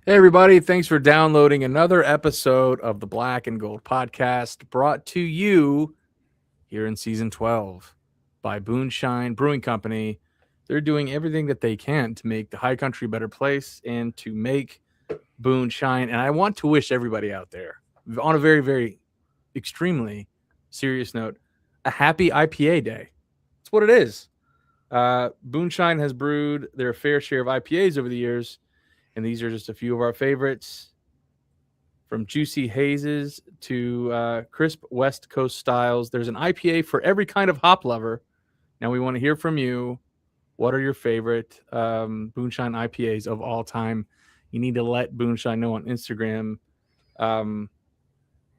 Hey, everybody. Thanks for downloading another episode of the Black and Gold podcast brought to you here in season 12 by Boonshine Brewing Company. They're doing everything that they can to make the high country a better place and to make Boonshine. And I want to wish everybody out there, on a very, very extremely serious note, a happy IPA day. That's what it is. Boonshine has brewed their fair share of IPAs over the years, and these are just a few of our favorites, from juicy hazes to crisp West Coast styles. There's an IPA for every kind of hop lover. Now we want to hear from you. What are your favorite Boonshine IPAs of all time? You need to let Boonshine know on Instagram.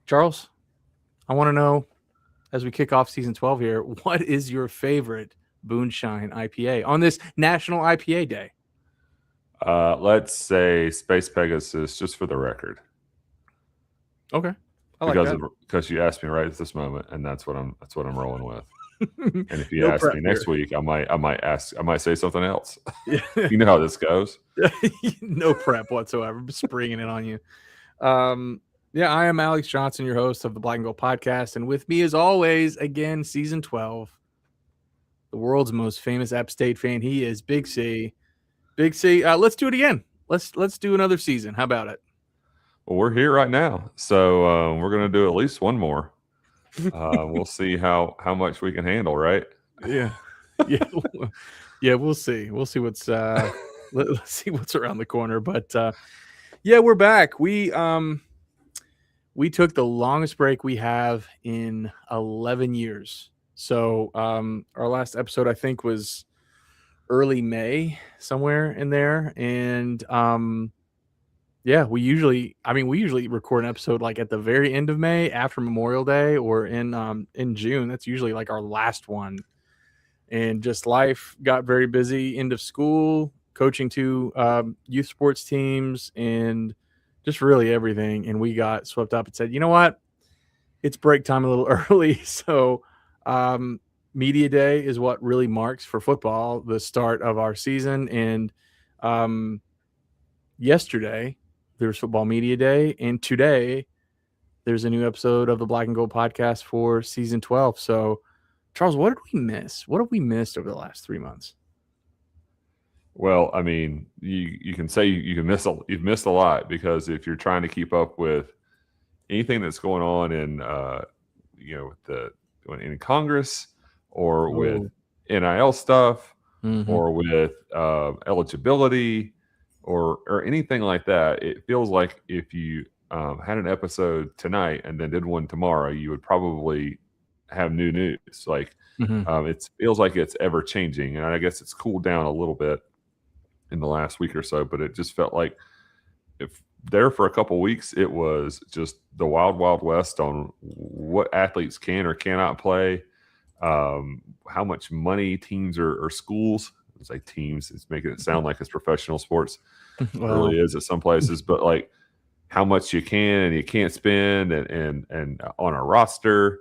Charles, I want to know, as we kick off season 12 here, what is your favorite Boonshine IPA on this National IPA Day? Let's say Space Pegasus, just for the record, Okay, I like that. because you asked me right at this moment, and that's what I'm rolling with. And if you No ask prep me next here. week, I might say something else. Yeah. You know how this goes. No prep whatsoever. Just springing it on you. Yeah, I am Alex Johnson, your host of the Black and Gold podcast, and with me, as always, again, season 12, the world's most famous App State fan. He is Big C. Big C. Let's do it again. Let's do another season. How about it? Well, we're here right now, so we're gonna do at least one more. We'll see how much we can handle, right? Yeah, yeah, yeah. We'll see. We'll see what's let's see what's around the corner. But yeah, we're back. We took the longest break we have in 11 years. So our last episode, I think, was early May, somewhere in there. And yeah, we usually record an episode like at the very end of May after Memorial Day, or in June. That's usually like our last one. And just life got very busy. End of school, coaching two youth sports teams, and just really everything. And we got swept up and said, you know what? It's break time a little early. So media day is what really marks for football the start of our season. And yesterday there's football media day, and today there's a new episode of the Black and Gold podcast for season 12. So Charles, what did we miss? What have we missed over the last 3 months? Well, I mean, you can say you've missed a lot, because if you're trying to keep up with anything that's going on in in Congress, or with Oh. NIL stuff, Mm-hmm. or with eligibility, or anything like that, it feels like if you had an episode tonight and then did one tomorrow, you would probably have new news. Like Mm-hmm. it feels like it's ever changing, and I guess it's cooled down a little bit in the last week or so, but it just felt like, if there for a couple weeks, it was just the wild west on what athletes can or cannot play, how much money teams or schools, it's like teams, it's making it sound like it's professional sports. It Well, really is at some places, but like how much you can and you can't spend, and on a roster,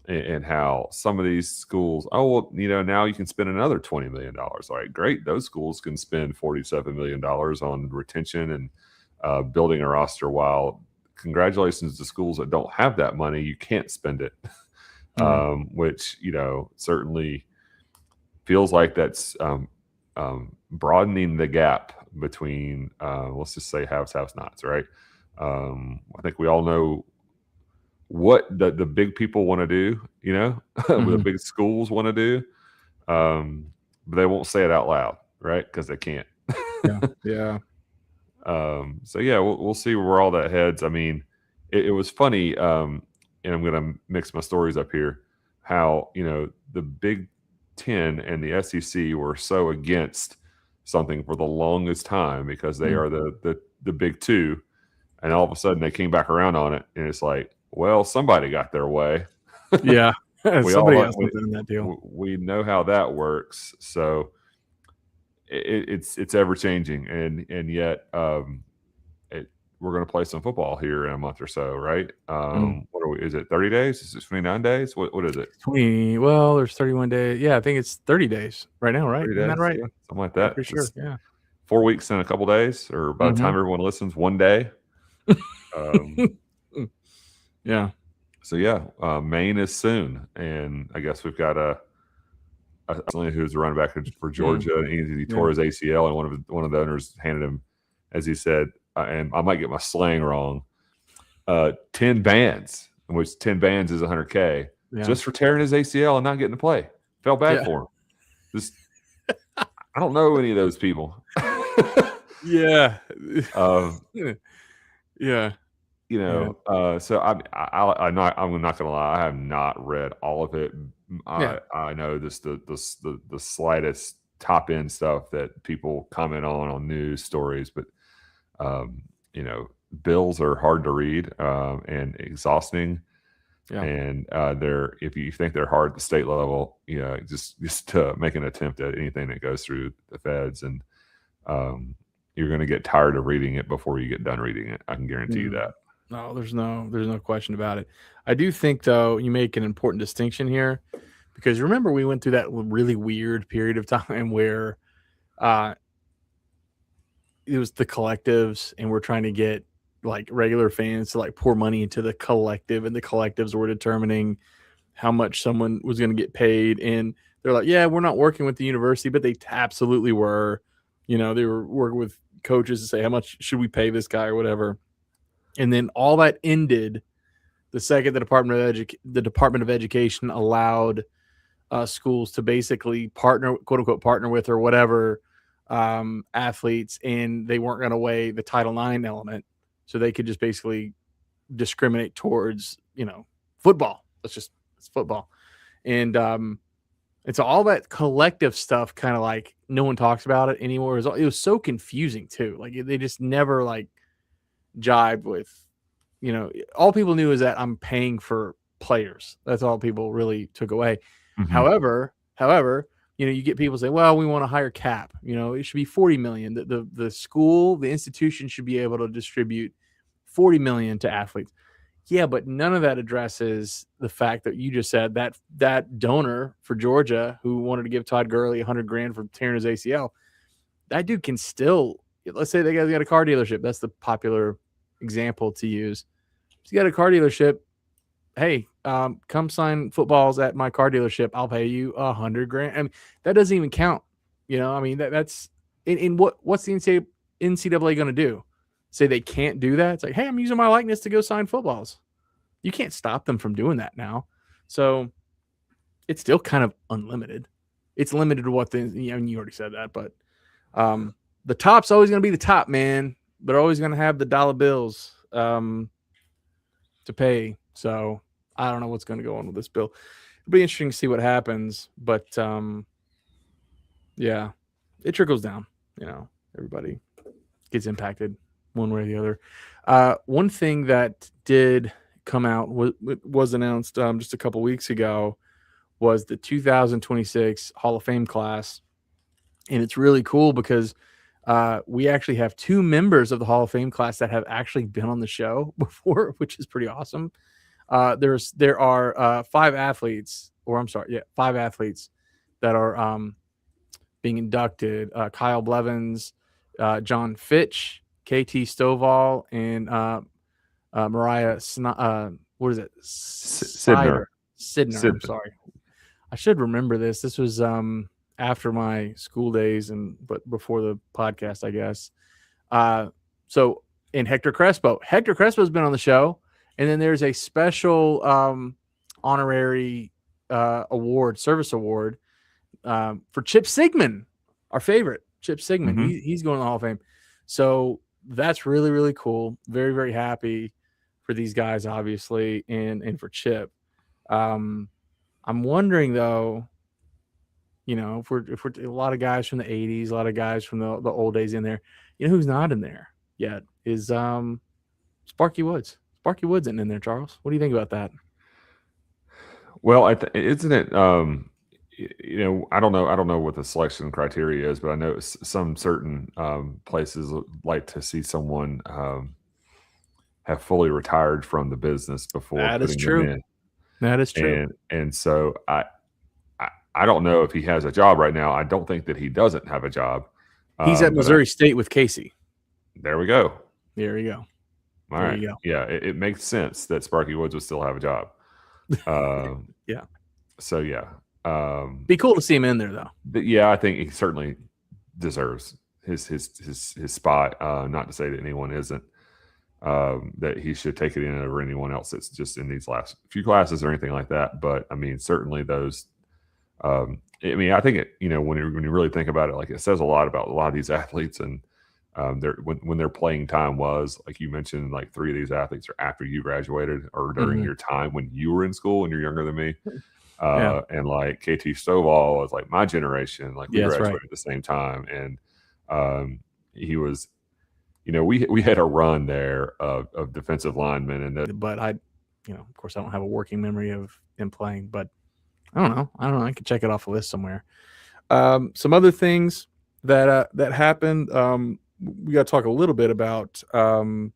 and how some of these schools, oh well, now you can spend another $20 million. All right, great. Those schools can spend $47 million on retention and building a roster, while congratulations to schools that don't have that money. You can't spend it. yeah. Which certainly feels like that's broadening the gap between, let's just say, haves, nots, right? I think we all know what the big people want to do, what the Mm-hmm. big schools want to do, but they won't say it out loud, right? Because they can't. Yeah. Yeah. So yeah, we'll see where all that heads. I mean, it was funny, and I'm gonna mix my stories up here. How the Big Ten and the SEC were so against something for the longest time, because they Mm. are the big two, and all of a sudden they came back around on it, and it's like, well, somebody got their way. Yeah. we all Somebody know- has something in that deal. we know how that works. So it's ever changing, and yet we're going to play some football here in a month or so, right? Mm. What are we? Is it 30 days? Is it 29 days? What is it? 20. Well, there's 31 days. Yeah, I think it's 30 days right now, right? 30 Isn't that days? right? Yeah, something like I'm that. pretty sure. Yeah. 4 weeks and a couple days, or by the time everyone listens, 1 day. Yeah. So yeah, Maine is soon, and I guess we've got a who's a running back for Georgia, and he tore his ACL, and one of the owners handed him, as he said, and I might get my slang wrong, 10 bands, in which 10 bands is $100K, just for tearing his ACL and not getting to play. Felt bad for him. Just, I don't know any of those people. Yeah. Yeah. You know, so I'm not gonna lie, I have not read all of it. I know this the slightest top end stuff that people comment on news stories, but you know, bills are hard to read and exhausting. And if you think they're hard at the state level, you know, just make an attempt at anything that goes through the feds, and you're going to get tired of reading it before you get done reading it. I can guarantee you that. No, there's no question about it. I do think, though, you make an important distinction here, because remember we went through that really weird period of time where it was the collectives, and we're trying to get like regular fans to like pour money into the collective, and the collectives were determining how much someone was going to get paid. And they're like, yeah, we're not working with the university, but they absolutely were. You know, they were working with coaches to say, how much should we pay this guy or whatever. And then all that ended the second the Department of Education allowed schools to basically partner, quote unquote, partner with or whatever athletes, and they weren't going to weigh the Title IX element. So they could just basically discriminate towards, you know, football. It's football. And so all that collective stuff kind of like no one talks about it anymore. It was so confusing too. Like they just never like jibed with, you know, all people knew is that I'm paying for players. That's all people really took away. Mm-hmm. However, you know, you get people say, well, we want a higher cap. You know, it should be 40 million. The school, the institution should be able to distribute 40 million to athletes. Yeah, but none of that addresses the fact that you just said that donor for Georgia who wanted to give Todd Gurley $100,000 for tearing his ACL, that dude can still, let's say they got a car dealership. That's the popular example to use. If you got a car dealership, hey, come sign footballs at my car dealership. I'll pay you $100,000. I mean, that doesn't even count. You know, I mean, that's in what's the NCAA going to do? Say they can't do that? It's like, hey, I'm using my likeness to go sign footballs. You can't stop them from doing that now. So it's still kind of unlimited. It's limited to what I mean, you already said that, but the top's always going to be the top, man. They're always going to have the dollar bills to pay. So I don't know what's going to go on with this bill. It'll be interesting to see what happens, but yeah, it trickles down. You know, everybody gets impacted one way or the other. One thing that did come out was announced just a couple weeks ago was the 2026 Hall of Fame class. And it's really cool because we actually have two members of the Hall of Fame class that have actually been on the show before, which is pretty awesome. There are five athletes that are being inducted. Kyle Blevins, John Fitch, KT Stovall, and Mariah what is it? Sidner. I'm sorry. I should remember this. This was after my school days but before the podcast, I guess. So in Hector Crespo's been on the show, and then there's a special honorary service award for Chip Sigmund, our favorite Chip Sigmund. Mm-hmm. He's going to the Hall of Fame. So that's really, really cool. Very, very happy for these guys, obviously, and for Chip. I'm wondering though, you know, if we're a lot of guys from the 80s, a lot of guys from the old days in there, you know, who's not in there yet is Sparky Woods. Sparky Woods isn't in there, Charles. What do you think about that? Well, isn't it? You know, I don't know what the selection criteria is, but I know some certain places like to see someone have fully retired from the business before putting them in. That is true. And so I don't know if he has a job right now. I don't think that he doesn't have a job. He's at But Missouri State with Casey. there we go. There you go. All There right. you go. Yeah, it makes sense that Sparky Woods would still have a job. Yeah. So yeah. Be cool to see him in there though. But yeah, I think he certainly deserves his spot. Not to say that anyone isn't. That he should take it in over anyone else that's just in these last few classes or anything like that. But I mean, certainly those. I mean, I think it. When you really think about it, like it says a lot about a lot of these athletes and when their playing time was, like you mentioned, like 3 of these athletes are after you graduated or during your time when you were in school and you're younger than me. And like KT Stovall was like my generation, like we graduated at the same time, and he was. We had a run there of defensive linemen, and but I, of course, I don't have a working memory of him playing, but I don't know. I could check it off a list somewhere. Some other things that happened. We got to talk a little bit about some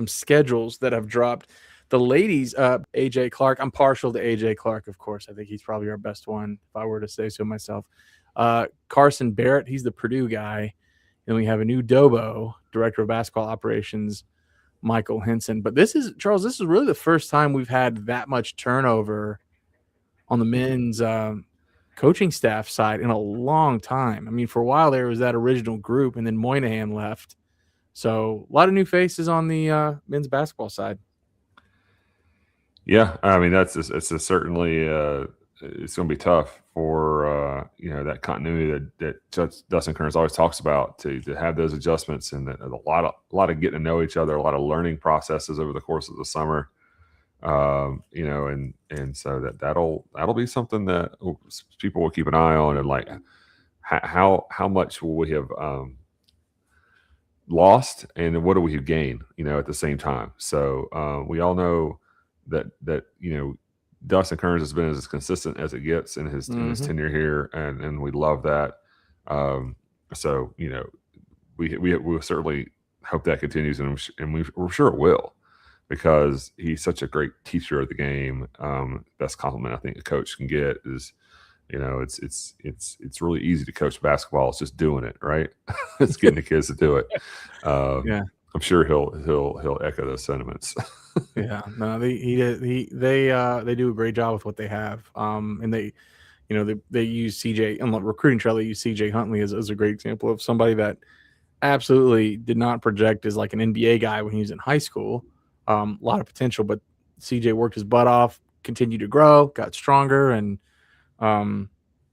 schedules that have dropped. The ladies, AJ Clark. I'm partial to AJ Clark, of course. I think he's probably our best one, if I were to say so myself. Carson Barrett, he's the Purdue guy. And we have a new Dobo, director of basketball operations, Michael Henson. But this is really the first time we've had that much turnover on the men's coaching staff side in a long time. I mean, for a while there was that original group, and then Moynihan left. So a lot of new faces on the men's basketball side. Yeah, I mean it's certainly it's going to be tough for that continuity that Dustin Kearns always talks about to have those adjustments and a lot of getting to know each other, a lot of learning processes over the course of the summer. And so that'll be something that people will keep an eye on, and like how much will we have lost and what do we have gained, at the same time. So we all know that Dustin Kearns has been as consistent as it gets in his tenure here, and we love that. So we certainly hope that continues, and we're sure it will, because he's such a great teacher of the game. Best compliment I think a coach can get is, it's really easy to coach basketball. It's just doing it, right? It's getting the kids to do it. Yeah. I'm sure he'll echo those sentiments. Yeah, no, they do a great job with what they have. And they use CJ on the recruiting trail. They use CJ Huntley as a great example of somebody that absolutely did not project as like an NBA guy when he was in high school. A lot of potential, but CJ worked his butt off, continued to grow, got stronger, and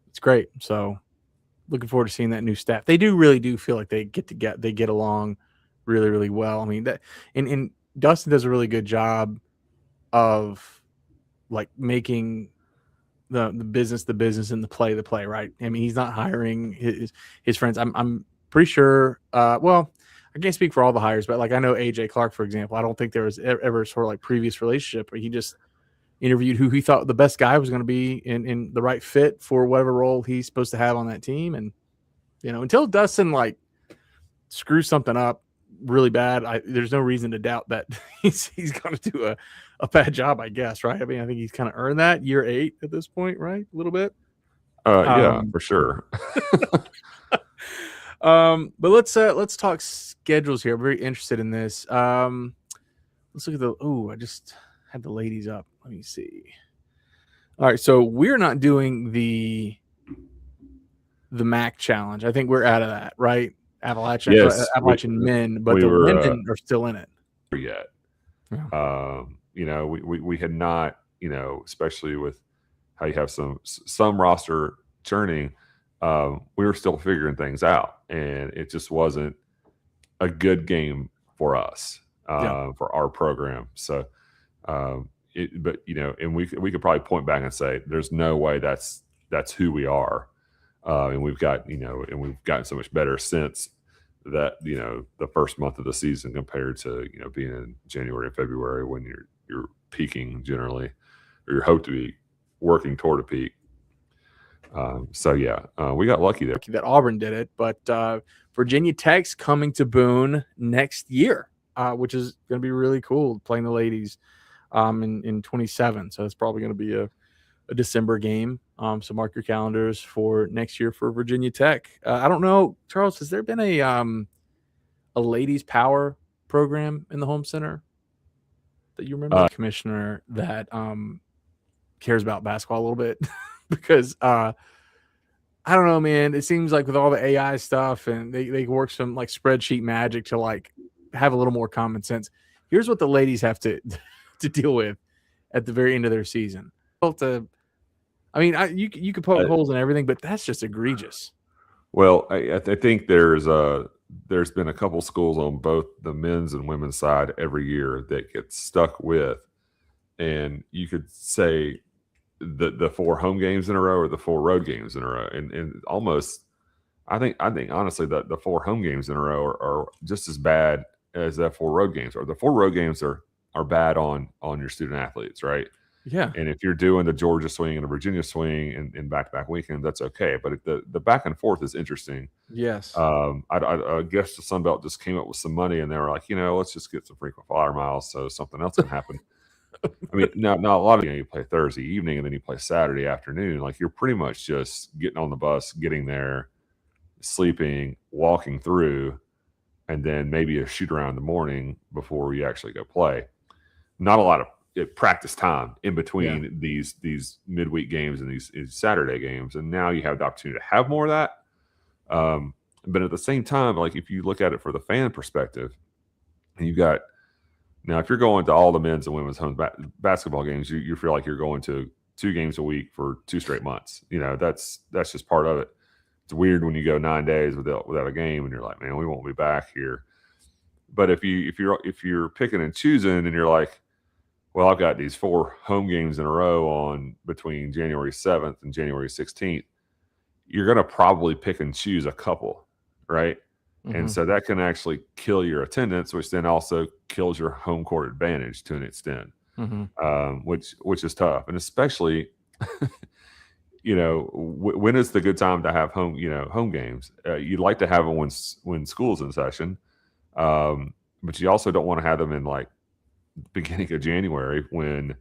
it's great. So looking forward to seeing that new staff. They really do feel like they get along really, really well. I mean, that and Dustin does a really good job of like making the business and the play, right? I mean, he's not hiring his friends. I'm pretty sure. Well, I can't speak for all the hires, but like I know AJ Clark, for example. I don't think there was ever sort of like previous relationship, but he just interviewed who he thought the best guy was going to be in the right fit for whatever role he's supposed to have on that team. And until Dustin like screws something up really bad, there's no reason to doubt that he's going to do a bad job, I guess, right? I mean, I think he's kind of earned that year 8 at this point, right? A little bit. Yeah, for sure. But let's talk schedules here. I'm very interested in this. Let's look at I just had the ladies up. Let me see. All right, so we're not doing the MAC challenge. I think we're out of that, right? Appalachian, yes, Appalachian men, but the women are still in it. Yet, we had not, especially with how you have some roster churning, we were still figuring things out, and it just wasn't a good game for us, for our program. So, and we could probably point back and say, there's no way that's who we are. And we've gotten so much better since that, the first month of the season compared to, being in January and February when you're peaking generally, or you hope to be working toward a peak. We got lucky there. That Auburn did it, but Virginia Tech's coming to Boone next year, which is going to be really cool, playing the ladies in 27. So it's probably going to be a December game. So mark your calendars for next year for Virginia Tech. I don't know, Charles, has there been a ladies power program in the home center that you remember? Commissioner that cares about basketball a little bit because I don't know, man. It seems like with all the AI stuff and they work some like spreadsheet magic to like have a little more common sense. Here's what the ladies have to to deal with at the very end of their season. You could poke holes in everything, but that's just egregious. Well, I think there's been a couple schools on both the men's and women's side every year that get stuck with, and you could say the 4 home games in a row or the 4 road games in a row, and almost I think honestly that the 4 home games in a row are just as bad as that 4 road games are. The 4 road games are bad on your student athletes, right? Yeah. And if you're doing the Georgia swing and a Virginia swing in back-to-back weekends, that's okay. But the back and forth is interesting. Yes. I guess the Sun Belt just came up with some money and they were like, let's just get some frequent flyer miles so something else can happen. I mean, now a lot of you play Thursday evening and then you play Saturday afternoon. Like you're pretty much just getting on the bus, getting there, sleeping, walking through, and then maybe a shoot around in the morning before you actually go play. Not a lot of practice time in between these midweek games and these Saturday games, and now you have the opportunity to have more of that. But at the same time, like if you look at it for the fan perspective, and you've got now if you're going to all the men's and women's home basketball games, you feel like you're going to 2 games a week for 2 straight months. That's just part of it. It's weird when you go 9 days without a game, and you're like, man, we won't be back here. But if you're picking and choosing, and you're like, well, I've got these 4 home games in a row on between January 7th and January 16th, you're going to probably pick and choose a couple, right? Mm-hmm. And so that can actually kill your attendance, which then also kills your home court advantage to an extent, which is tough. And especially, when is the good time to have home games? You'd like to have them when school's in session, but you also don't want to have them in like beginning of January when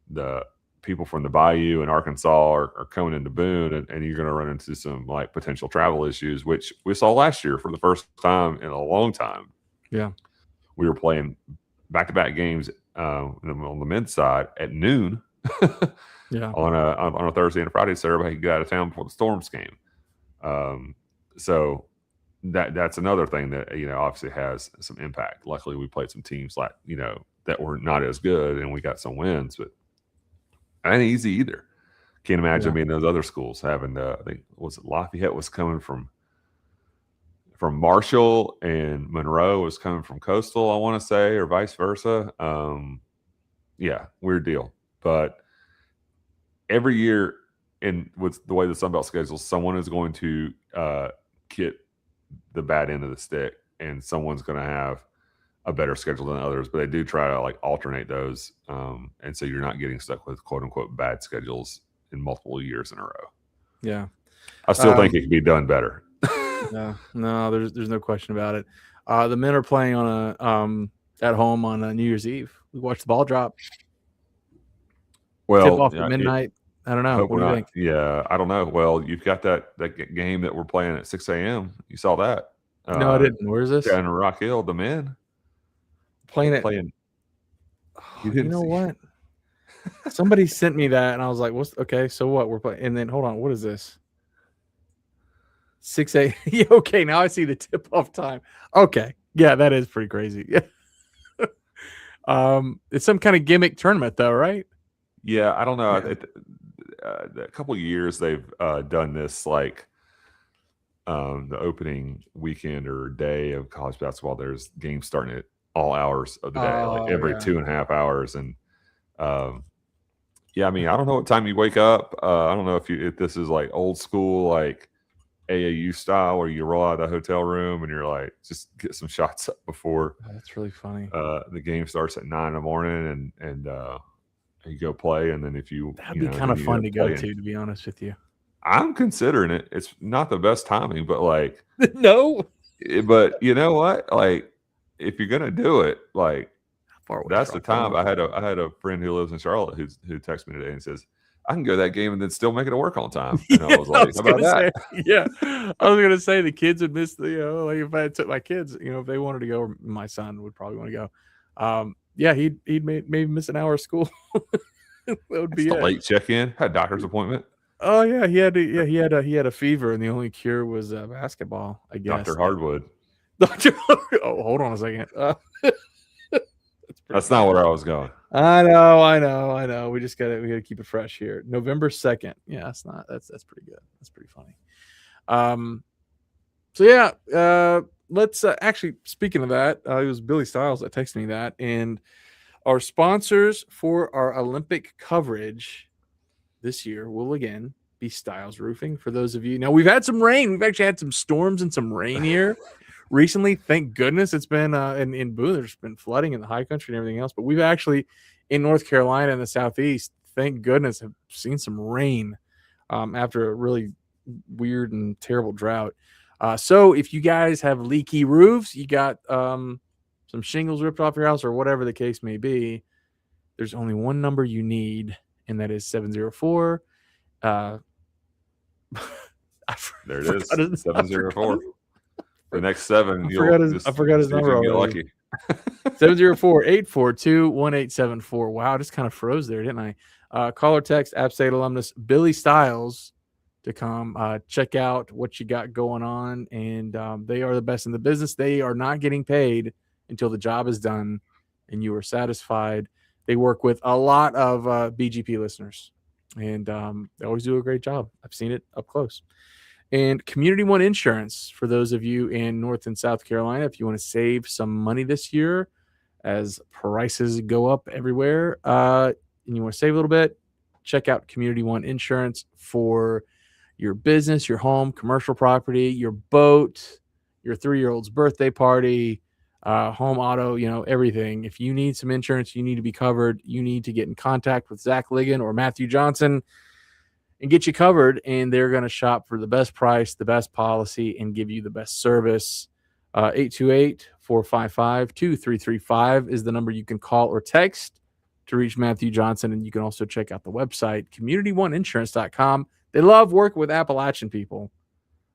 the people from the Bayou and Arkansas are coming into Boone, and you're going to run into some like potential travel issues, which we saw last year for the first time in a long time. Yeah. We were playing back-to-back games on the men's side at noon on a Thursday and a Friday, so everybody could get out of town before the Storms game. So that's another thing that, obviously has some impact. Luckily, we played some teams like, that were not as good, and we got some wins, but it ain't easy either. Can't imagine being those other schools having I think Lafayette was coming from Marshall, and Monroe was coming from Coastal, I want to say, or vice versa. Weird deal. But every year, and with the way the Sun Belt schedules, someone is going to get the bad end of the stick, and someone's going to have a better schedule than others, but they do try to like alternate those, and so you're not getting stuck with quote unquote bad schedules in multiple years in a row. Yeah, I still think it could be done better. No, there's no question about it. The men are playing on at home on New Year's Eve. We watched the ball drop. Well, tip off at midnight. I don't know. What do you think? Yeah, I don't know. Well, you've got that game that we're playing at 6 a.m. You saw that? No, I didn't. Where is this? Down in Rock Hill, the men. Playing. You know what? Somebody sent me that, and I was like, "What's okay? So what? We're playing." And then hold on, what is this? 6 a.m. Yeah, okay, now I see the tip-off time. Okay, yeah, that is pretty crazy. Yeah. It's some kind of gimmick tournament, though, right? Yeah, I don't know. A couple of years they've done this, like the opening weekend or day of college basketball. There's games starting at all hours of the day, like every 2.5 hours. And I mean, I don't know what time you wake up. I don't know if this is like old school, like AAU style, where you roll out of the hotel room and you're like, just get some shots up before. Oh, that's really funny. The game starts at 9 a.m. and you go play. And then if that'd be kind of fun to go to be honest with you. I'm considering it. It's not the best timing, but like, no, but you know what? Like, if you're gonna do it, like, that's the time. I had a friend who lives in Charlotte who texted me today and says, I can go to that game and then still make it to work on time. And I was I like, was how about gonna that? say, yeah, I was gonna say the kids would miss the, like if I took my kids, if they wanted to go, or my son would probably want to go. Yeah, he'd maybe miss an hour of school. That would It's be the it. late check-in. Had a doctor's appointment. Oh yeah, he had a fever, and the only cure was basketball, I guess. Dr. Hardwood. Doctor. Oh, hold on a second. That's not where I was going. I know. We gotta keep it fresh here. November 2nd. Yeah, that's pretty good. That's pretty funny. So yeah, let's actually, speaking of that, it was Billy Styles that texted me that, and our sponsors for our Olympic coverage this year will again be Styles Roofing. For those of you, now we've had some rain. We've actually had some storms and some rain here recently. Thank goodness. It's been in Boone, there's been flooding in the high country and everything else, but we've actually in North Carolina and the Southeast, thank goodness, have seen some rain after a really weird and terrible drought. So if you guys have leaky roofs, you got some shingles ripped off your house, or whatever the case may be, there's only one number you need, and that is 704. There it is. 704. The next 7. I forgot his number. Get lucky. 704-842-1874. Wow, I just kind of froze there, didn't I? Call or text App State alumnus Billy Styles to come check out what you got going on, and they are the best in the business. They are not getting paid until the job is done and you are satisfied. They work with a lot of BGP listeners, and they always do a great job. I've seen it up close. And Community One Insurance, for those of you in North and South Carolina, if you want to save some money this year as prices go up everywhere, and you want to save a little bit, check out Community One Insurance for your business, your home, commercial property, your boat, your 3-year-old's birthday party, home auto, everything. If you need some insurance, you need to be covered. You need to get in contact with Zach Ligon or Matthew Johnson and get you covered, and they're going to shop for the best price, the best policy, and give you the best service. 828-455-2335 is the number you can call or text to reach Matthew Johnson, and you can also check out the website, community1insurance.com. They love working with Appalachian people,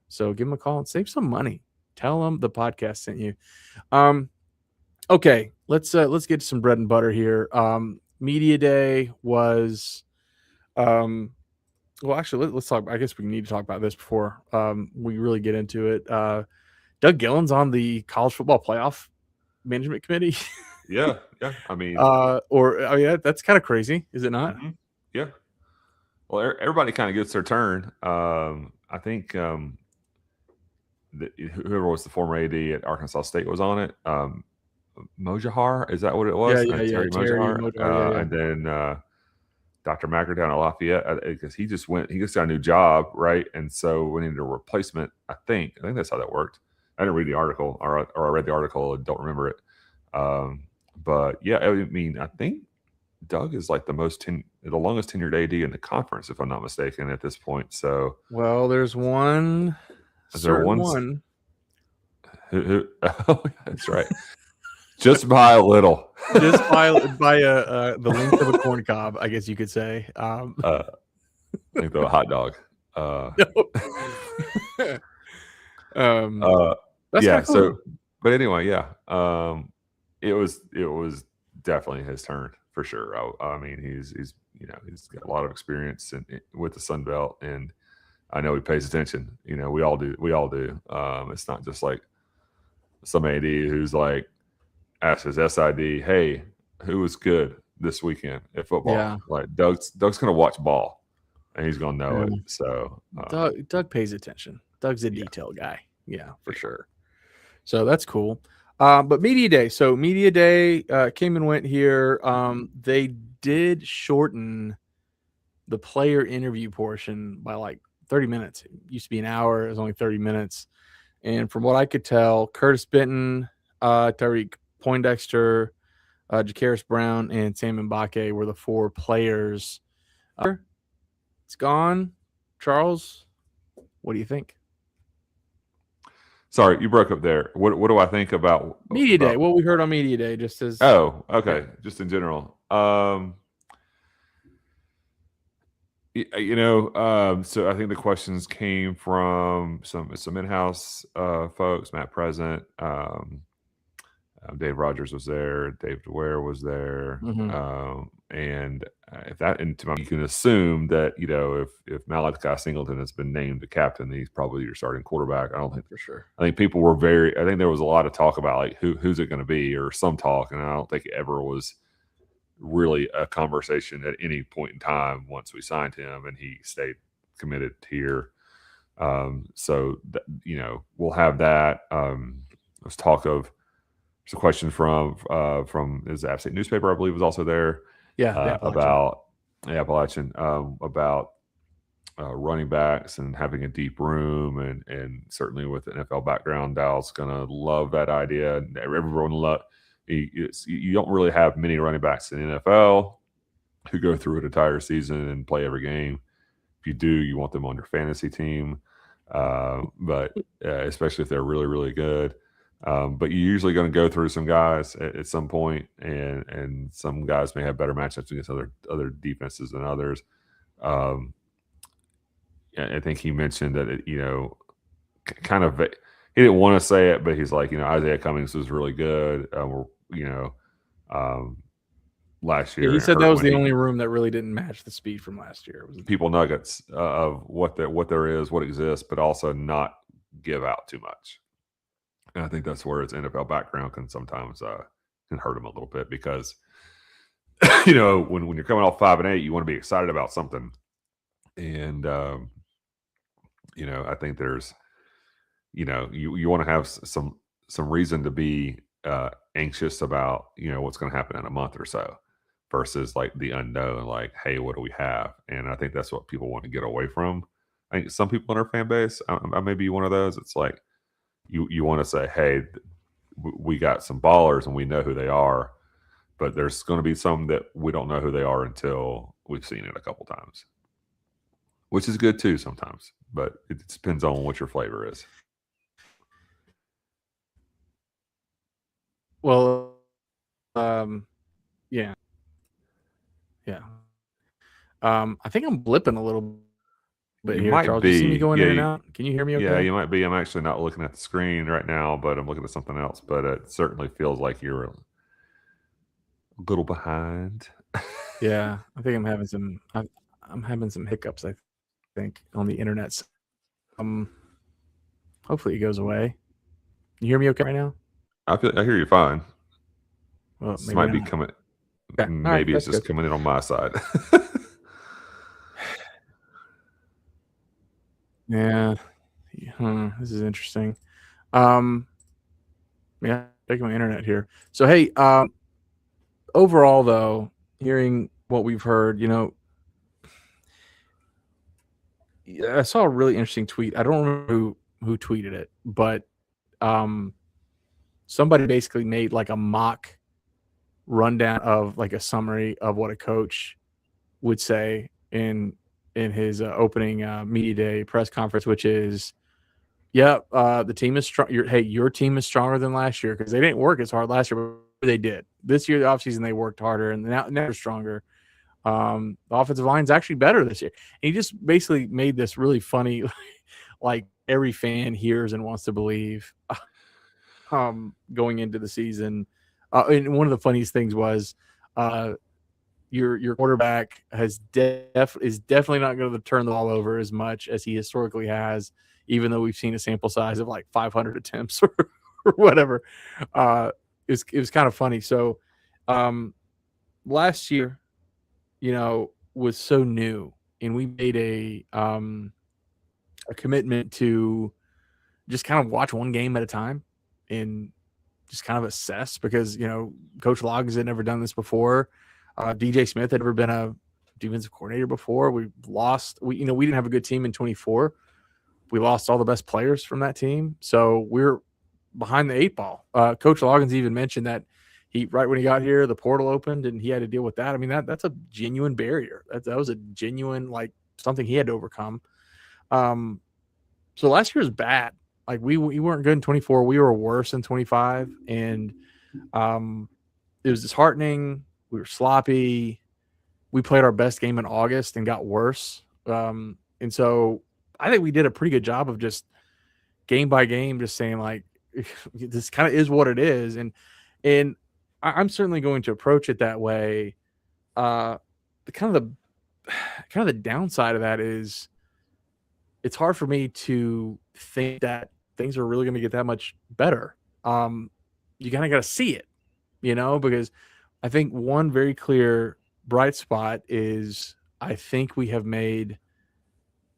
so give them a call and save some money. Tell them the podcast sent you. Okay, let's get to some bread and butter here. Media Day was, well, actually, let's talk. I guess we need to talk about this before we really get into it. Doug Gillen's on the College Football Playoff Management Committee. Yeah. I mean, that's kind of crazy, is it not? Mm-hmm. Yeah. Well, everybody kind of gets their turn. I think whoever was the former AD at Arkansas State was on it. Mojahar, is that what it was? Yeah. Terry Mojahar. Yeah. And then Dr. Macker down at Lafayette, because he just got a new job, right? And so we needed a replacement. I think that's how that worked. I didn't read the article, or I read the article and don't remember it. But yeah, I mean, I think Doug is like the longest tenured AD in the conference, if I'm not mistaken, at this point. So, well, there's one. Is there one? Who, oh, that's right. Just by a little. Just by the length of a corn cob, I guess you could say. Length of a hot dog. Yeah. Cool. So, but anyway, yeah. It was definitely his turn for sure. I mean, he's got a lot of experience with the Sun Belt, and I know he pays attention. We all do. It's not just like some AD who's like asks his SID, "Hey, who was good this weekend at football?" Yeah. Like Doug's gonna watch ball, and he's gonna know it. So Doug pays attention. Doug's a detail guy. Yeah, for sure. So that's cool. But Media Day. So Media Day came and went here. They did shorten the player interview portion by like 30 minutes. It used to be an hour. It was only 30 minutes. And from what I could tell, Curtis Benton, Tyreek Poindexter, Jakaris Brown, and Sam Mbake were the 4 players. It's gone. Charles, what do you think? Sorry, you broke up there. What do I think about Media Day? What we heard on Media Day, just as okay, just in general. So I think the questions came from some in-house folks, Matt Present, Dave Rogers was there, Dave DeWare was there, Mhm. and if that, and you can assume that if Malachi Singleton has been named the captain, he's probably your starting quarterback. I don't think For sure. I think people were very. I think there was a lot of talk about like who's it going to be, or some talk, and I don't think it ever was really a conversation at any point in time once we signed him and he stayed committed here. We'll have that. Let's talk of. There's a question from his App State newspaper, I believe, was also there. Yeah, the Appalachian. About the Appalachian, about running backs and having a deep room, and certainly with the NFL background, Dow's gonna love that idea. Everyone you don't really have many running backs in the NFL who go through an entire season and play every game. If you do, you want them on your fantasy team, but especially if they're really, really good. But you're usually going to go through some guys at some point, and some guys may have better matchups against other defenses than others. I think he mentioned that kind of he didn't want to say it, but he's like, Isaiah Cummings was really good. Last year he said that was the he, only room that really didn't match the speed from last year. It was people nuggets of what there is, what exists, but also not give out too much. And I think that's where his NFL background can sometimes can hurt him a little bit, because when you're coming off 5-8, you want to be excited about something, and I think there's you want to have some reason to be anxious about what's going to happen in a month or so, versus like the unknown, like, hey, what do we have? And I think that's what people want to get away from. I think some people in our fan base, I may be one of those. It's like you want to say, hey, we got some ballers and we know who they are, but there's going to be some that we don't know who they are until we've seen it a couple times, which is good too sometimes, but it depends on what your flavor is. Well, yeah. I think I'm blipping a little bit here, Charles. Do you see me going in and out? Can you hear me okay? Yeah, you might be. I'm actually not looking at the screen right now, but I'm looking at something else. But it certainly feels like you're a little behind. Yeah, I think I'm having some hiccups, I think, on the internet. Hopefully it goes away. You hear me okay right now? I hear you fine. Well, this might be coming. Okay. Maybe it's just coming in on my side. Yeah. This is interesting. Yeah, taking my internet here. So hey, overall though, hearing what we've heard, I saw a really interesting tweet. I don't remember who tweeted it, but somebody basically made like a mock rundown of like a summary of what a coach would say in his opening media day press conference, which is, the team is strong. Your team is stronger than last year, because they didn't work as hard last year, but they did. This year, the offseason, they worked harder, and now they're stronger. The offensive line's actually better this year. And he just basically made this really funny, like every fan hears and wants to believe going into the season. And one of the funniest things was your quarterback is definitely not going to turn the ball over as much as he historically has, even though we've seen a sample size of like 500 attempts or whatever. It was kind of funny. So last year, was so new, and we made a commitment to just kind of watch one game at a time and just kind of assess, because Coach Loggins had never done this before. DJ Smith had never been a defensive coordinator before. We didn't have a good team in 24. We lost all the best players from that team, so we're behind the 8 ball. Coach Loggins even mentioned that right when he got here, the portal opened and he had to deal with that. I mean, that's a genuine barrier. That was a genuine, like, something he had to overcome. So last year was bad. Like we weren't good in 24. We were worse in 25, and it was disheartening. We were sloppy. we played our best game in August and got worse. And so I think we did a pretty good job of just game by game, just saying like, this kind of is what it is. And I'm certainly going to approach it that way. The kind of the downside of that is it's hard for me to think that things are really going to get that much better. You kind of got to see it, because I think one very clear bright spot is I think we have made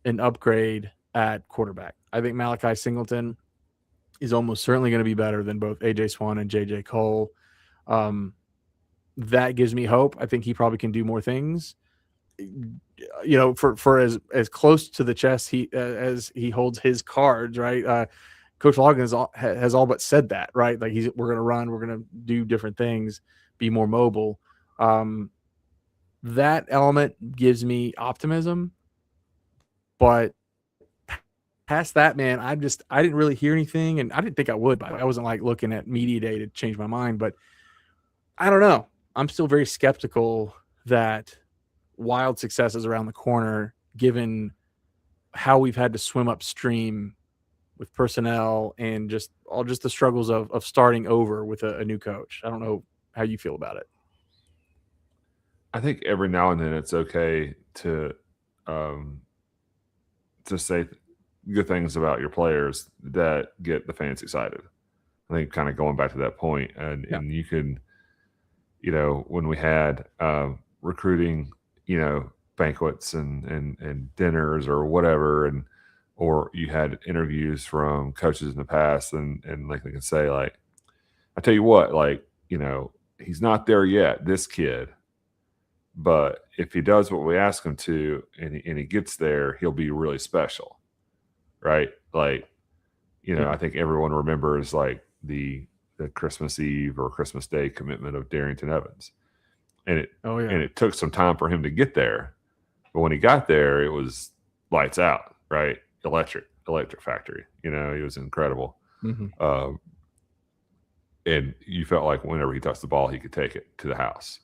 an upgrade at quarterback. I think Malachi Singleton is almost certainly going to be better than both AJ Swan and JJ Cole. That gives me hope. I think he probably can do more things. For as close to the chest as he holds his cards, right? Coach Logan has all but said that, right? Like we're going to run, we're going to do different things, be more mobile. That element gives me optimism, but past that, man, I didn't really hear anything, and I didn't think I would. By the way, I wasn't like looking at media day to change my mind, but I don't know. I'm still very skeptical that wild success is around the corner, given how we've had to swim upstream with personnel and just the struggles of starting over with a new coach. I don't know how you feel about it. I think every now and then it's okay to say good things about your players that get the fans excited. I think kind of going back to that point, and you can, when we had recruiting, banquets and dinners or whatever, or you had interviews from coaches in the past, and like they can say, like, I tell you what, like, he's not there yet, this kid, but if he does what we ask him to and he gets there, he'll be really special, right? Like, I think everyone remembers like the Christmas Eve or Christmas Day commitment of Darrington Evans, and it took some time for him to get there, but when he got there, it was lights out, right? Electric factory. He was incredible. Mm-hmm. And you felt like whenever he touched the ball, he could take it to the house.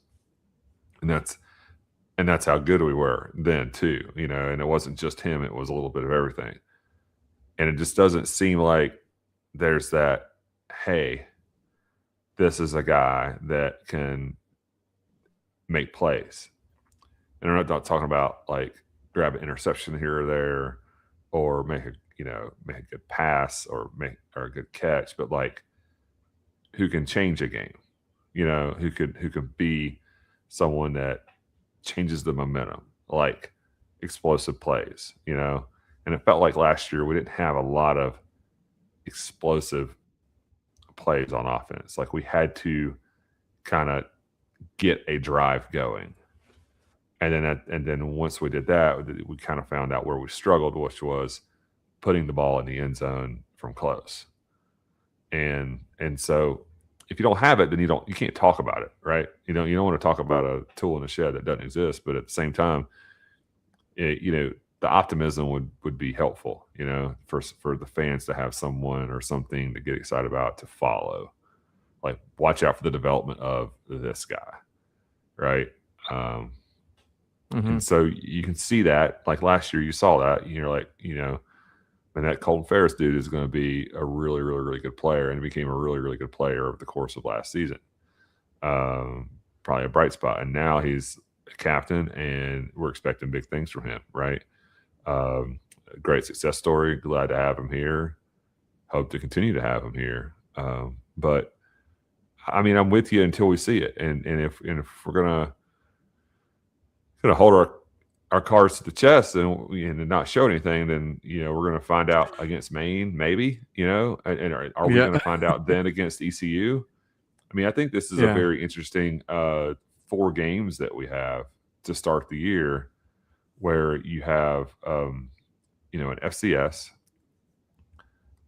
And that's how good we were then too, and it wasn't just him, it was a little bit of everything. And it just doesn't seem like there's that, hey, this is a guy that can make plays. And I'm not talking about like grab an interception here or there, or make a good pass or a good catch, but like who can change a game, who could be someone that changes the momentum, like explosive plays, and it felt like last year we didn't have a lot of explosive plays on offense. Like we had to kind of get a drive going. And then once we did that, we kind of found out where we struggled, which was putting the ball in the end zone from close. And so if you don't have it, then you can't talk about it, right? You don't want to talk about a tool in the shed that doesn't exist. But at the same time, the optimism would be helpful, for the fans to have someone or something to get excited about, to follow. Like, watch out for the development of this guy, right? And so you can see that, like last year, you saw that, and you're like, and that Colton Ferris dude is going to be a really, really, really good player, and he became a really, really good player over the course of last season. Probably a bright spot, and now he's a captain, and we're expecting big things from him, right? Great success story. Glad to have him here. Hope to continue to have him here. But I mean, I'm with you until we see it, and if we're gonna hold our cards to the chest and not show anything, then we're going to find out against Maine, maybe. And are we going to find out then against ECU? I mean, I think this is a very interesting 4 games that we have to start the year, where you have an FCS,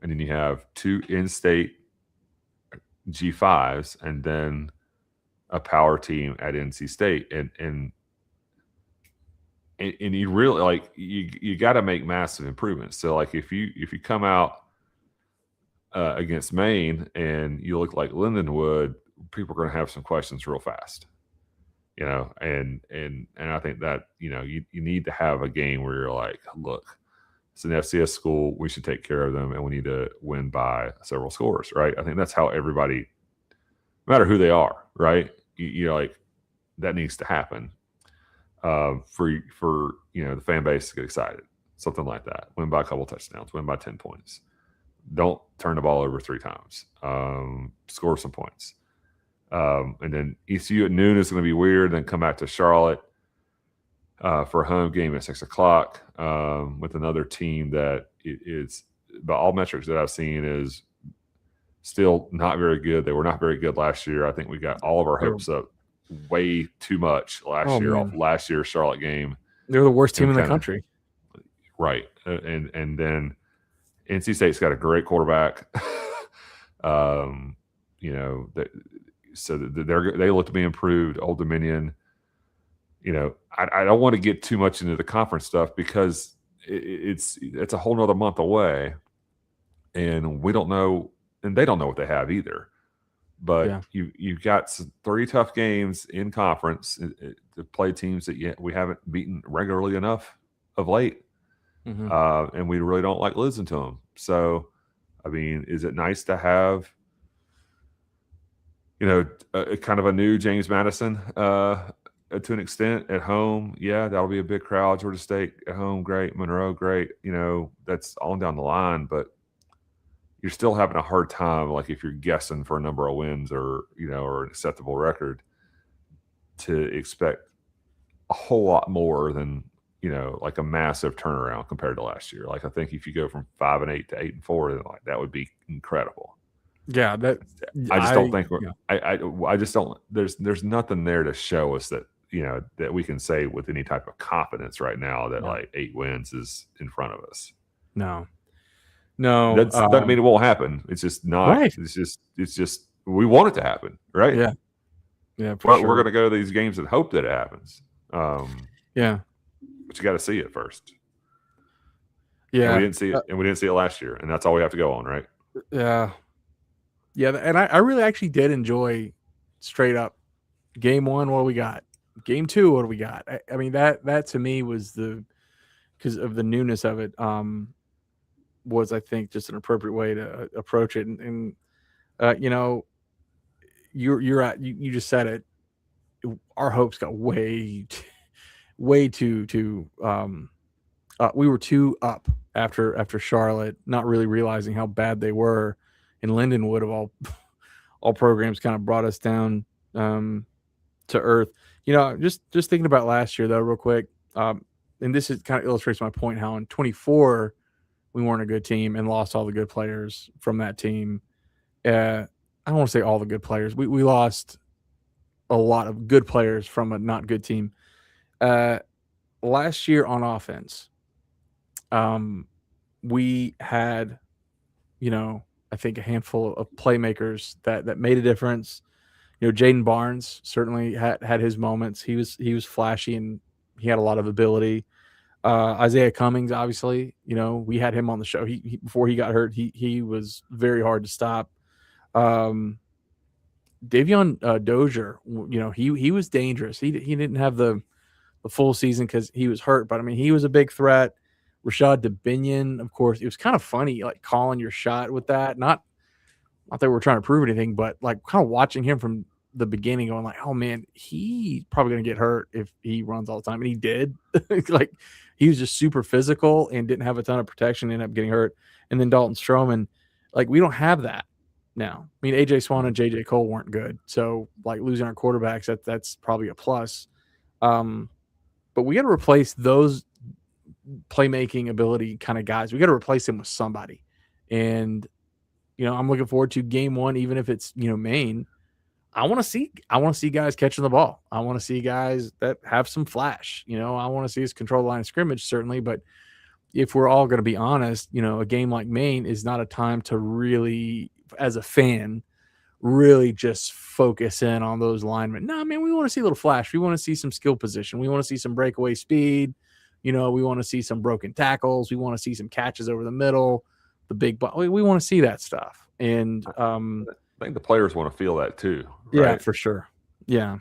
and then you have 2 in-state G5s, and then a power team at NC State, and you really, like, you got to make massive improvements. So like if you come out against Maine and you look like Lindenwood, people are going to have some questions real fast. and I think that, you need to have a game where you're like, look, it's an FCS school, we should take care of them, and we need to win by several scores, right? I think that's how everybody, no matter who they are, right? You like, that needs to happen for the fan base to get excited, something like that. Win by a couple touchdowns, win by 10 points. Don't turn the ball over 3 times. Score some points. And then ECU at noon is going to be weird. Then come back to Charlotte for a home game at 6 o'clock with another team that is, by all metrics that I've seen, is still not very good. They were not very good last year. I think we got all of our hopes up way too much last year off last year's Charlotte game. They're the worst team in the country. Right. And then NC State's got a great quarterback. So they look to be improved. Old Dominion. I don't want to get too much into the conference stuff because it's a whole nother month away, and we don't know, and they don't know what they have either. But you've got 3 tough games in conference to play teams that we haven't beaten regularly enough of late. Mm-hmm. And we really don't like losing to them. So, I mean, is it nice to have, kind of a new James Madison to an extent at home? Yeah, that'll be a big crowd. Georgia State at home, great. Monroe, great. That's on down the line, but you're still having a hard time, like if you're guessing for a number of wins or an acceptable record, to expect a whole lot more than like a massive turnaround compared to last year. Like I think if you go from 5-8 to 8-4, then like that would be incredible. Yeah, I just don't think I just don't. There's nothing there to show us that that we can say with any type of confidence right now that like 8 wins is in front of us. No, that doesn't mean it won't happen. It's just not. Right. It's just we want it to happen, right? Yeah. But we're going to go to these games and hope that it happens. Yeah. But you got to see it first. Yeah, and we didn't see it last year, and that's all we have to go on, right? Yeah. And I really actually did enjoy straight up game 1. What do we got? Game 2. What do we got? I mean that to me was because of the newness of it. Was I think just an appropriate way to approach it, and you just said it. Our hopes got way too we were too up after Charlotte, not really realizing how bad they were, and Lindenwood of all programs kind of brought us down to earth. Just thinking about last year though, real quick, and this is kind of illustrates my point how in 24 we weren't a good team and lost all the good players from that team. I don't want to say all the good players. We lost a lot of good players from a not good team. Last year on offense, we had, I think a handful of playmakers that made a difference. Jaden Barnes certainly had his moments. He was flashy and he had a lot of ability. Isaiah Cummings, obviously, we had him on the show. He before he got hurt, he was very hard to stop. Davion Dozier, he was dangerous. He didn't have the full season because he was hurt, but I mean he was a big threat. Rashad DeBinion, of course, it was kind of funny, like calling your shot with that. Not that we're trying to prove anything, but like kind of watching him from the beginning, going like, oh man, he's probably gonna get hurt if he runs all the time, and he did. Like he was just super physical and didn't have a ton of protection, ended up getting hurt. And then Dalton Stroman, like we don't have that now. I mean, AJ Swan and JJ Cole weren't good, so like losing our quarterbacks, that's probably a plus. But we got to replace those playmaking ability kind of guys. We got to replace them with somebody. And, I'm looking forward to game 1, even if it's, Maine. I want to see guys catching the ball. I want to see guys that have some flash. I want to see us control the line of scrimmage, certainly. But if we're all going to be honest, a game like Maine is not a time to really, as a fan, really just focus in on those linemen. No, man, we want to see a little flash. We want to see some skill position. We want to see some breakaway speed. We want to see some broken tackles. We want to see some catches over the middle, the big ball. We want to see that stuff. And I think the players want to feel that too. Right? Yeah, for sure. Yeah.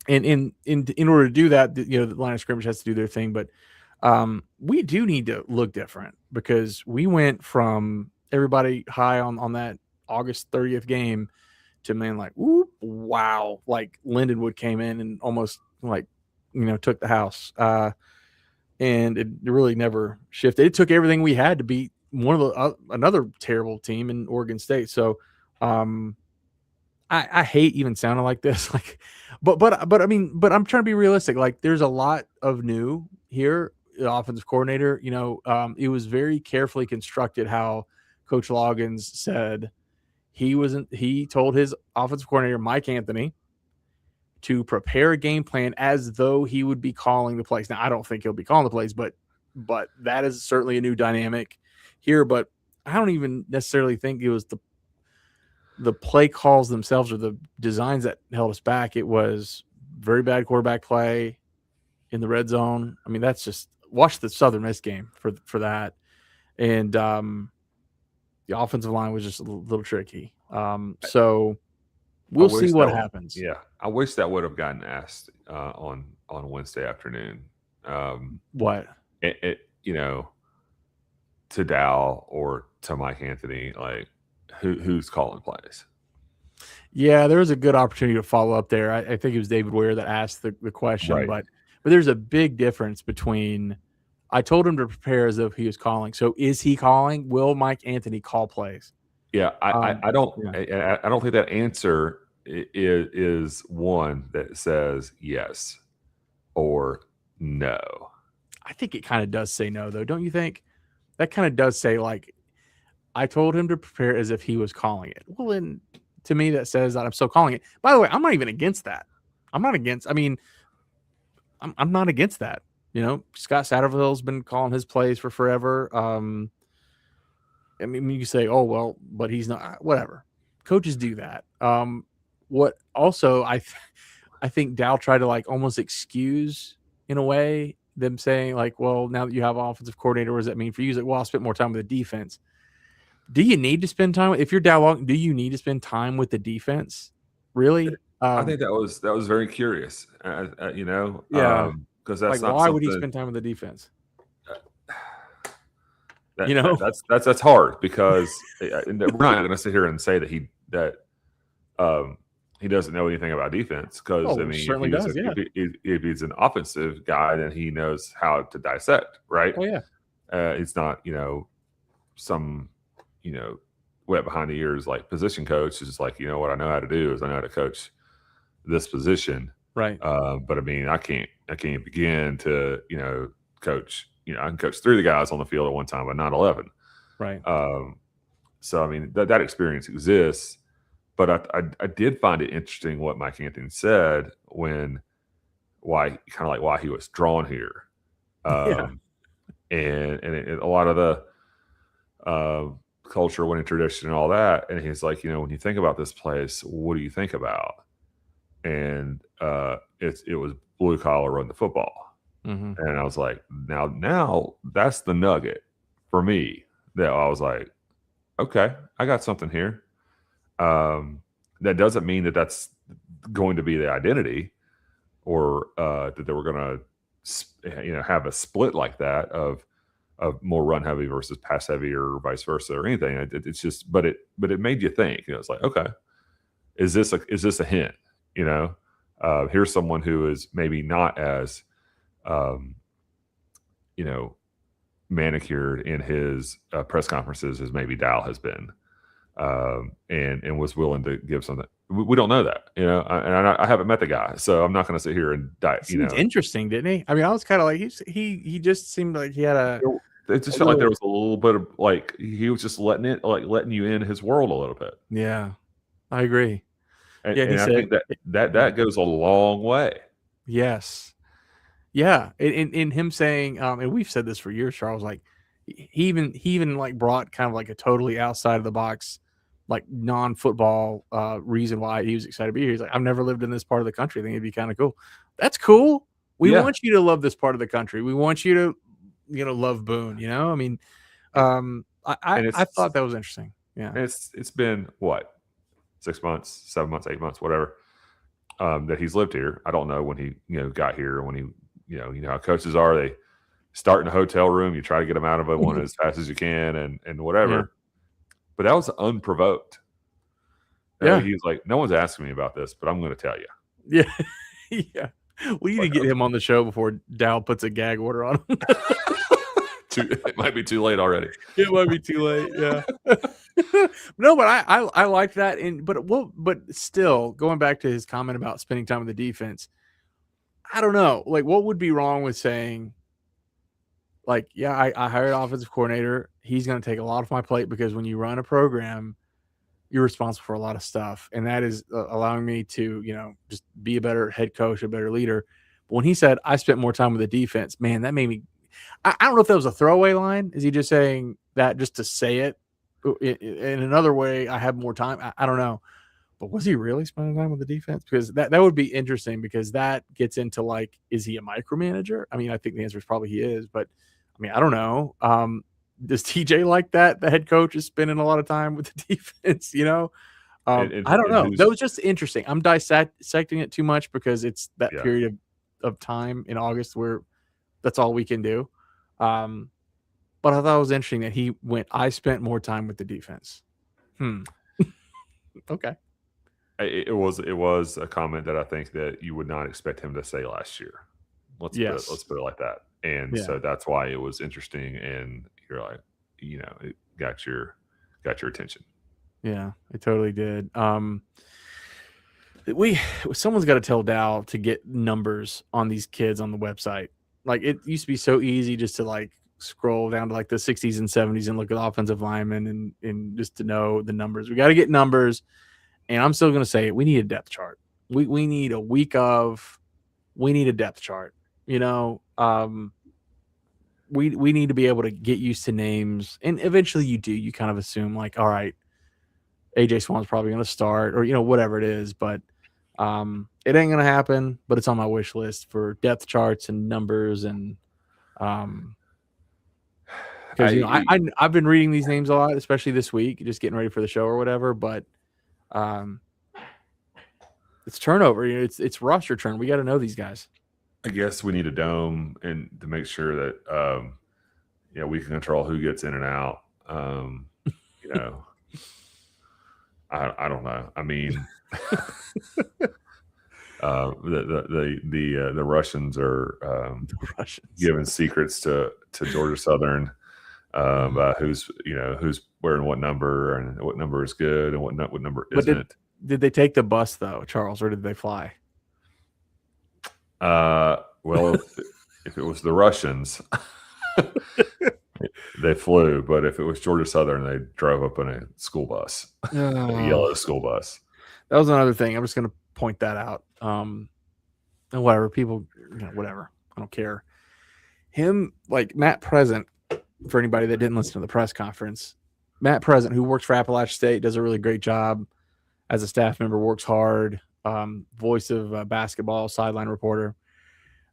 And in order to do that, the line of scrimmage has to do their thing. But we do need to look different, because we went from everybody high on that August 30th game to, man, like, whoop, wow, like Lindenwood came in and almost like took the house. And it really never shifted. It took everything we had to beat one of the another terrible team in Oregon State. So I hate even sounding like this, like, but I mean, but I'm trying to be realistic. Like, there's a lot of new here. The offensive coordinator, it was very carefully constructed how Coach Loggins said he told his offensive coordinator, Mike Anthony, to prepare a game plan as though he would be calling the plays. Now, I don't think he'll be calling the plays, but that is certainly a new dynamic here. But I don't even necessarily think it was the play calls themselves or the designs that held us back. It was very bad quarterback play in the red zone. I mean, that's just, watch the Southern Miss game for that. And the offensive line was just a little tricky. So we'll see what happens. Yeah, I wish that would have gotten asked on Wednesday afternoon. What? To Dow or to Mike Anthony, like, who's calling plays? Yeah, there was a good opportunity to follow up there. I think it was David Ware that asked the question, Right. but there's a big difference between, I told him to prepare as if he was calling. So is he calling? Will Mike Anthony call plays? Yeah, I don't think that answer is one that says yes or no. I think it kind of does say no, though. Don't you think? That kind of does say, like, I told him to prepare as if he was calling it. Well, then to me, that says that I'm still calling it. By the way, I'm not even against that. I'm not against that. Scott Satterfield's been calling his plays for forever. I mean, you can say, oh, well, but he's not. Whatever. Coaches do that. What also I think Dow tried to, like, almost excuse, in a way, them saying, like, well, now that you have an offensive coordinator, what does that mean for you? He's like, well, I'll spend more time with the defense. Do you need to spend time if you're Dow Long? Do you need to spend time with the defense? Really? I think that was very curious. Yeah. Because like, that's not why would he something- spend time with the defense? That's hard, because we're not going to sit here and say that he doesn't know anything about defense, because certainly does. Yeah. If he's an offensive guy, then he knows how to dissect, right? Oh yeah. It's not some wet behind the ears like position coach. It's just like, what I know how to do is I know how to coach this position, right? But I mean, I can't begin to coach. I can coach 3 of the guys on the field at one time, but not 11. Right. So I mean, that experience exists, but I did find it interesting what Mike Anthony said why he was drawn here, and a lot of the culture, winning tradition, and all that. And he's like, when you think about this place, what do you think about? And it was blue collar, run the football. Mm-hmm. And I was like, now that's the nugget for me, that I was like, okay, I got something here. That doesn't mean that that's going to be the identity, or that they were going to, have a split like that of more run heavy versus pass heavy, or vice versa, or anything. It's just, but it made you think. It's like, okay, is this a hint? Here's someone who is maybe not as manicured in his press conferences as maybe Dow has been, and was willing to give something. We don't know that, and I haven't met the guy, so I'm not going to sit here and die. Interesting, didn't he? I mean, I was kind of like, he just seemed like he had it just felt like there was a little bit of, like, he was just letting you in his world a little bit. Yeah, I agree. And, yeah, I think that goes a long way. Yes. Yeah. In him saying, and we've said this for years, Charles, like, he even like brought kind of like a totally outside of the box, like non-football reason why he was excited to be here. He's like, I've never lived in this part of the country. I think it'd be kind of cool. That's cool. We want you to love this part of the country. We want you to, love Boone, I mean, I thought that was interesting. Yeah. It's been what, 6 months, 7 months, 8 months, whatever. that he's lived here. I don't know when he got here, when he you know how coaches are. They start in a hotel room. You try to get them out of one as fast as you can, and whatever. Yeah. But that was unprovoked. Yeah. He was like, no one's asking me about this, but I'm going to tell you. Yeah. Yeah. We need to get him on the show before Dow puts a gag order on him. It might be too late already. It might be too late. Yeah. No, but I like that. But still, going back to his comment about spending time with the defense, I don't know. Like, what would be wrong with saying, like, yeah, I hired an offensive coordinator. He's going to take a lot off my plate because when you run a program, you're responsible for a lot of stuff, and that is allowing me to, just be a better head coach, a better leader. But when he said I spent more time with the defense, man, that made me. I don't know if that was a throwaway line. Is he just saying that just to say it? In another way, I have more time. I don't know, but was he really spending time with the defense? Because that would be interesting, because that gets into, like, is he a micromanager? I mean, I think the answer is probably he is, but I mean, I don't know. Does TJ like that? The head coach is spending a lot of time with the defense, I don't know. That was just interesting. I'm dissecting it too much because it's that period of time in August where that's all we can do. But I thought it was interesting that he went, I spent more time with the defense. Okay. It was a comment that I think that you would not expect him to say last year. Let's put it like that. And so that's why it was interesting, and you're like, it got your attention. Yeah, it totally did. Someone's got to tell Dow to get numbers on these kids on the website. Like, it used to be so easy just to, like, scroll down to, like, the 60s and 70s and look at offensive linemen and just to know the numbers. We got to get numbers, and I'm still going to say it. We need a depth chart. We need a week of. We need a depth chart. We need to be able to get used to names, and eventually you do. You kind of assume, like, all right, AJ Swann's probably going to start, or whatever it is, but it ain't going to happen. But it's on my wish list for depth charts and numbers, and because I've been reading these names a lot, especially this week, just getting ready for the show or whatever. But it's turnover. It's roster turn. We got to know these guys. I guess we need a dome and to make sure that we can control who gets in and out. I don't know. I mean, the Russians are giving secrets to Georgia Southern about who's wearing what number and what number is good and what number isn't. Did they take the bus though, Charles, or did they fly? Well, if it was the Russians, they flew. But if it was Georgia Southern, they drove up in a school bus, a yellow school bus. That was another thing. I'm just going to point that out. And whatever, people, whatever. I don't care. Him, like Matt Present, for anybody that didn't listen to the press conference, Matt Present, who works for Appalachia State, does a really great job as a staff member, works hard. Voice of basketball, sideline reporter.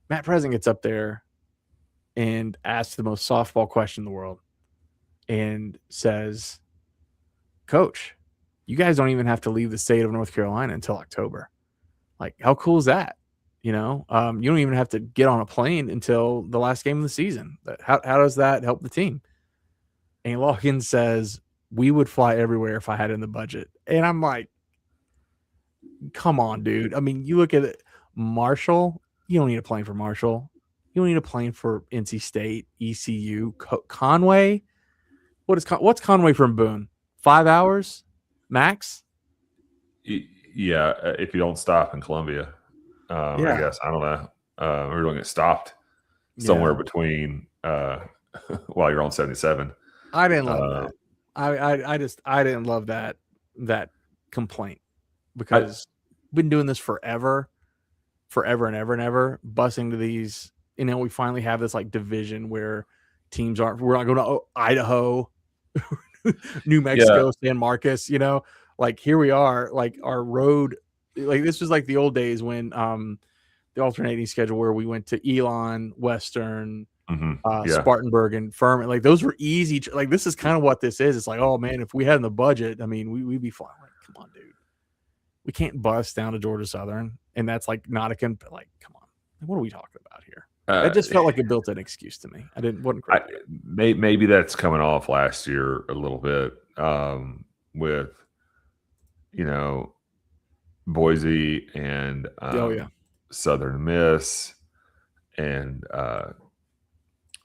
Matt Present gets up there and asks the most softball question in the world and says, Coach, you guys don't even have to leave the state of North Carolina until October. Like, how cool is that? You don't even have to get on a plane until the last game of the season. How does that help the team? And Lawkins says, we would fly everywhere if I had it in the budget. And I'm like, come on, dude. I mean, you look at it, Marshall, you don't need a plane for Marshall. You don't need a plane for NC State, ECU, Conway. What's Conway from Boone? 5 hours max? Yeah, if you don't stop in Columbia. I guess. I don't know. We're going to get stopped somewhere between while you're on 77. I didn't love that. I didn't love that complaint, because we've been doing this forever and ever, busing to these. We finally have this like division where teams we're not going to Idaho, New Mexico, San Marcos, like here we are, like our road, like this was like the old days when the alternating schedule where we went to Elon, Western, Spartanburg, and Furman. Like those were easy. Like this is kind of what this is. It's like, oh man, if we had in the budget, I mean, we'd be flying. Like, come on, dude. We can't bust down to Georgia Southern, and that's like not a come on. What are we talking about here? That just felt like a built-in excuse to me. Wasn't great. Maybe that's coming off last year a little bit with Boise and Southern Miss, and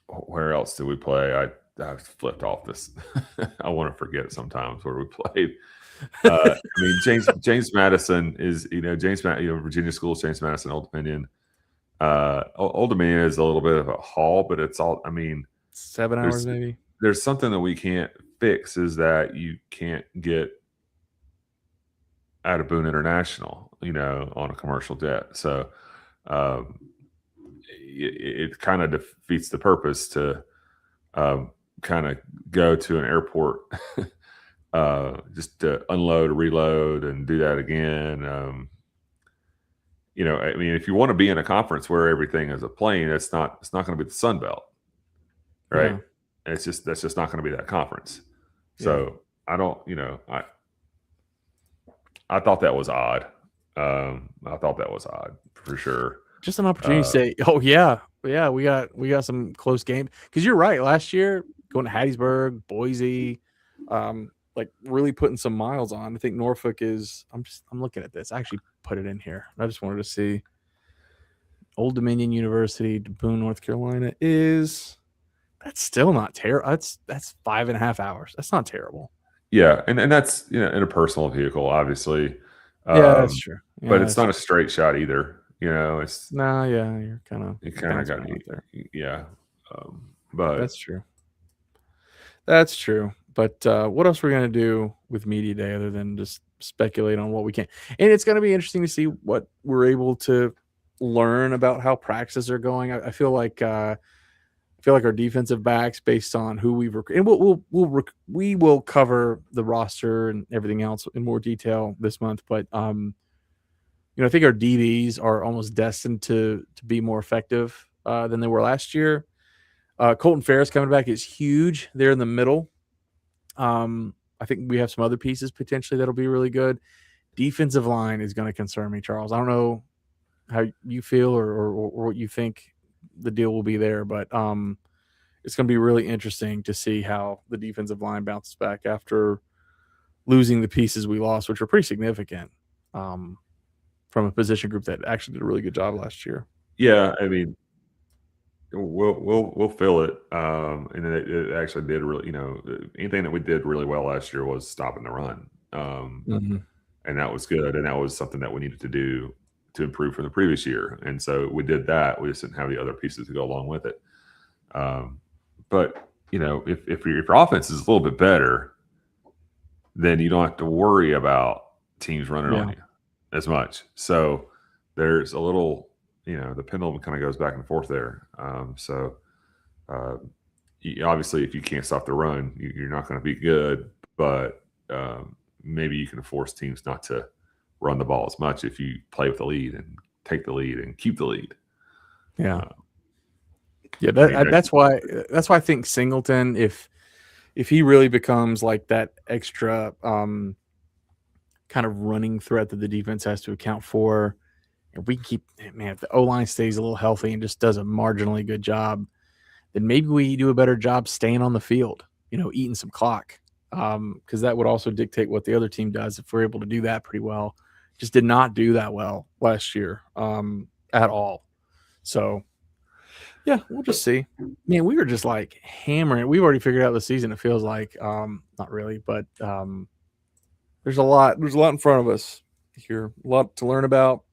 where else did we play? I flipped off this. I want to forget sometimes where we played. I mean, James Madison is Virginia schools, James Madison, Old Dominion. Old Dominion is a little bit of a haul, but it's all. I mean, 7 hours maybe. There's something that we can't fix is that you can't get out of Boone International, on a commercial jet. So it kind of defeats the purpose to kind of go to an airport just to unload, reload, and do that again. I mean, if you want to be in a conference where everything is a plane, it's not going to be the Sun Belt, right? Yeah. And that's just not going to be that conference. So I don't, I thought that was odd. I thought that was odd for sure. Just an opportunity to say, "Oh yeah, we got some close game." Because you're right. Last year, going to Hattiesburg, Boise, like really putting some miles on. I think Norfolk is. I'm looking at this. I actually put it in here. I just wanted to see. Old Dominion University to Boone, North Carolina is. That's still not terrible. That's 5.5 hours. That's not terrible. Yeah, and that's in a personal vehicle, obviously. Yeah, that's true. Yeah, but it's not a straight shot either. It's you're kind of got me there. Yeah, but that's true. That's true. But what else are we gonna do with Media Day other than just speculate on what we can? And it's gonna be interesting to see what we're able to learn about how practices are going. I feel like our defensive backs, based on who we've recruited, and we will cover the roster and everything else in more detail this month. But I think our DBs are almost destined to be more effective than they were last year. Colton Ferris coming back is huge. They're in the middle. I think we have some other pieces potentially that'll be really good. Defensive line is going to concern me, Charles. I don't know how you feel or what you think the deal will be there, but it's going to be really interesting to see how the defensive line bounces back after losing the pieces we lost, which were pretty significant from a position group that actually did a really good job last year. Yeah, I mean, we'll feel it, and it actually did really. Anything that we did really well last year was stopping the run, and that was good, and that was something that we needed to do to improve from the previous year. And so we did that. We just didn't have the other pieces to go along with it. But if your offense is a little bit better, then you don't have to worry about teams running on you as much. So there's a little, the pendulum kind of goes back and forth there. Obviously, if you can't stop the run, you're not going to be good. But maybe you can force teams not to run the ball as much if you play with the lead and take the lead and keep the lead. Yeah. That's why I think Singleton, if he really becomes like that extra kind of running threat that the defense has to account for, and we can keep, if the O-line stays a little healthy and just does a marginally good job, then maybe we do a better job staying on the field, eating some clock. Because that would also dictate what the other team does if we're able to do that pretty well. Just did not do that well last year at all. So, yeah, we'll just see. Man, we were just like hammering. We've already figured out the season, it feels like. Not really, but there's a lot in front of us here. A lot to learn about.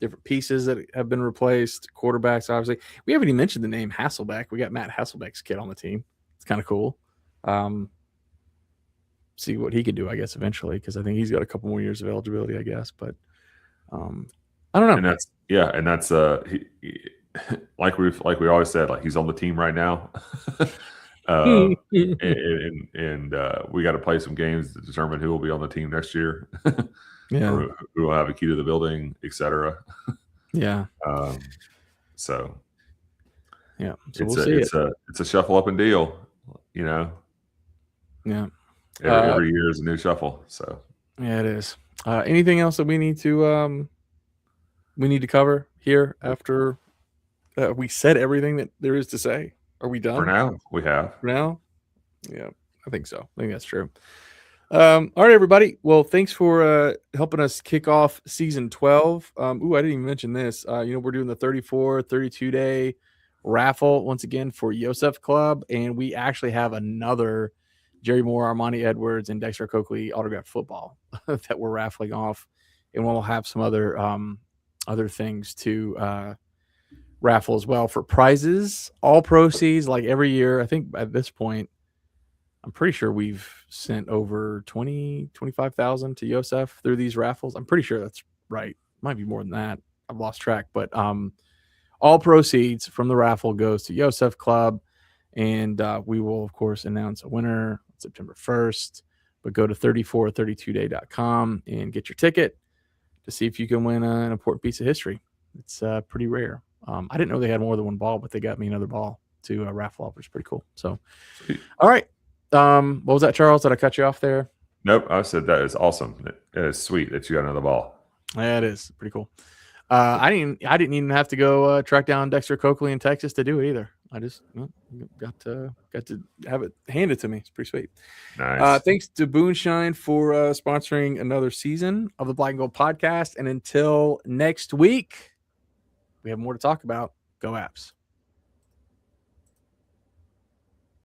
Different pieces that have been replaced. Quarterbacks, obviously. We haven't even mentioned the name Hasselbeck. We got Matt Hasselbeck's kid on the team. It's kind of cool. See what he could do, I guess, eventually, because I think he's got a couple more years of eligibility, I guess. But I don't know. And that's like we always said, like he's on the team right now. And we got to play some games to determine who will be on the team next year. Yeah, who will have a key to the building, etc. Yeah. So yeah, it's a shuffle up and deal, Yeah. Every year is a new shuffle. So yeah, it is. Anything else that we need to cover here after we said everything that there is to say? Are we done For now, we have. For now? Yeah, I think so. I think that's true. All right, everybody. Well, thanks for helping us kick off season 12. I didn't even mention this. We're doing the 34, 32 day raffle once again for Yosef Club, and we actually have another Jerry Moore, Armani Edwards, and Dexter Coakley autographed football that we're raffling off, and we'll have some other things to raffle as well for prizes. All proceeds, like every year. I think at this point, I'm pretty sure we've sent over 25,000 to Yosef through these raffles. I'm pretty sure that's right. Might be more than that. I've lost track, but all proceeds from the raffle goes to Yosef Club, and we will of course announce a winner on September 1st. But go to 3432day.com and get your ticket to see if you can win an important piece of history. It's pretty rare. I didn't know they had more than one ball, but they got me another ball to raffle off, which is pretty cool. So, all right. What was that, Charles? Did I cut you off there? Nope. I said that is awesome. It is sweet that you got another ball. Yeah, it is pretty cool. I didn't even have to go track down Dexter Coakley in Texas to do it either. I just got to have it handed to me. It's pretty sweet. Nice. Thanks to Boonshine for sponsoring another season of the Black and Gold podcast. And until next week, we have more to talk about. Go Apps.